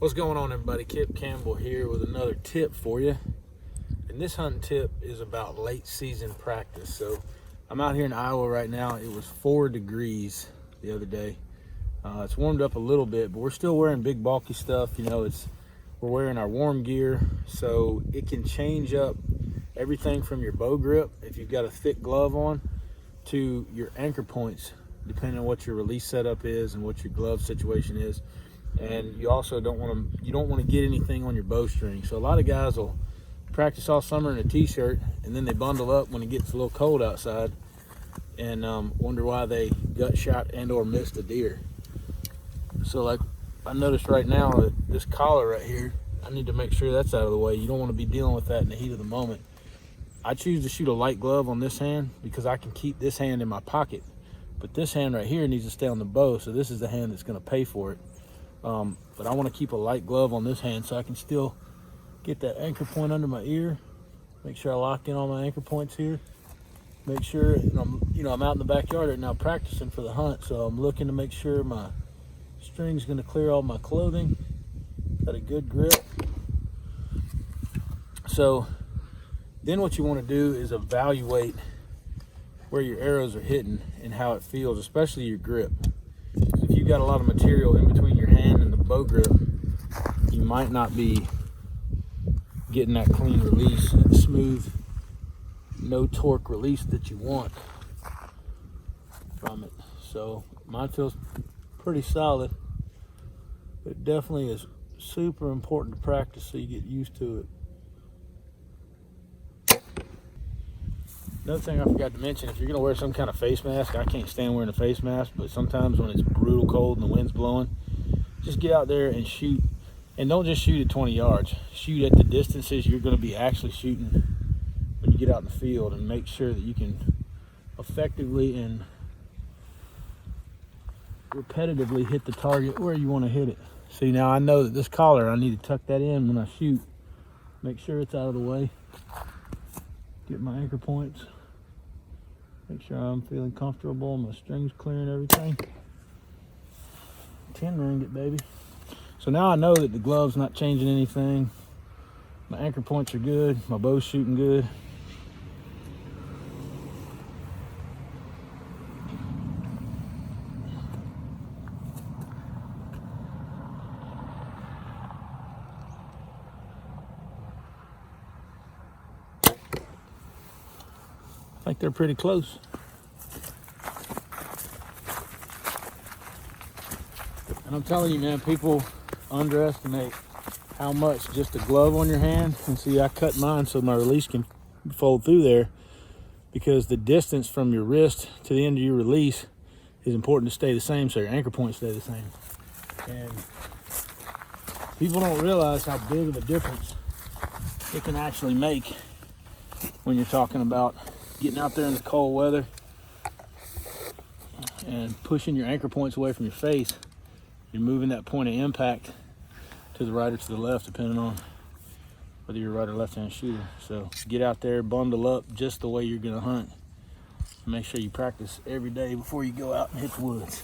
What's going on, everybody? Kip Campbell here with another tip for you. And this hunting tip is about late season practice. So I'm out here in Iowa right now. It was 4 degrees the other day. It's warmed up a little bit, but we're still wearing big bulky stuff. You know, we're wearing our warm gear, so it can change up everything from your bow grip, if you've got a thick glove on, to your anchor points, depending on what your release setup is and what your glove situation is. And you also don't want to get anything on your bowstring. So a lot of guys will practice all summer in a t-shirt, and then they bundle up when it gets a little cold outside and wonder why they gut shot and or missed a deer. So like I noticed right now that this collar right here, I need to make sure that's out of the way. You don't want to be dealing with that in the heat of the moment. I choose to shoot a light glove on this hand because I can keep this hand in my pocket, but this hand right here needs to stay on the bow, so this is the hand that's going to pay for it. But I want to keep a light glove on this hand so I can still get that anchor point under my ear. Make sure I lock in all my anchor points here. Make sure, and I'm out in the backyard right now practicing for the hunt, so I'm looking to make sure my string's going to clear all my clothing. Got a good grip. So then what you want to do is evaluate where your arrows are hitting and how it feels, especially your grip. If you've got a lot of material in between your hand and the bow grip, you might not be getting that clean release and smooth, no torque release that you want from it. So mine feels pretty solid. It definitely is super important to practice so you get used to it. Another thing I forgot to mention, if you're going to wear some kind of face mask, I can't stand wearing a face mask, but sometimes when it's brutal cold and the wind's blowing, just get out there and shoot. And don't just shoot at 20 yards. Shoot at the distances you're going to be actually shooting when you get out in the field, and make sure that you can effectively and repetitively hit the target where you want to hit it. See, now I know that this collar, I need to tuck that in when I shoot. Make sure it's out of the way. Get my anchor points. Make sure I'm feeling comfortable, my string's clear and everything. 10 ringgit, baby. So now I know that the glove's not changing anything. My anchor points are good. My bow's shooting good. I think they're pretty close. And I'm telling you, man, people underestimate how much just a glove on your hand. And see, I cut mine so my release can fold through there, because the distance from your wrist to the end of your release is important to stay the same, so your anchor points stay the same. And people don't realize how big of a difference it can actually make when you're talking about getting out there in the cold weather and pushing your anchor points away from your face. You're moving that point of impact to the right or to the left, depending on whether you're a right or left-hand shooter. So get out there, bundle up just the way you're gonna hunt. Make sure you practice every day before you go out and hit the woods.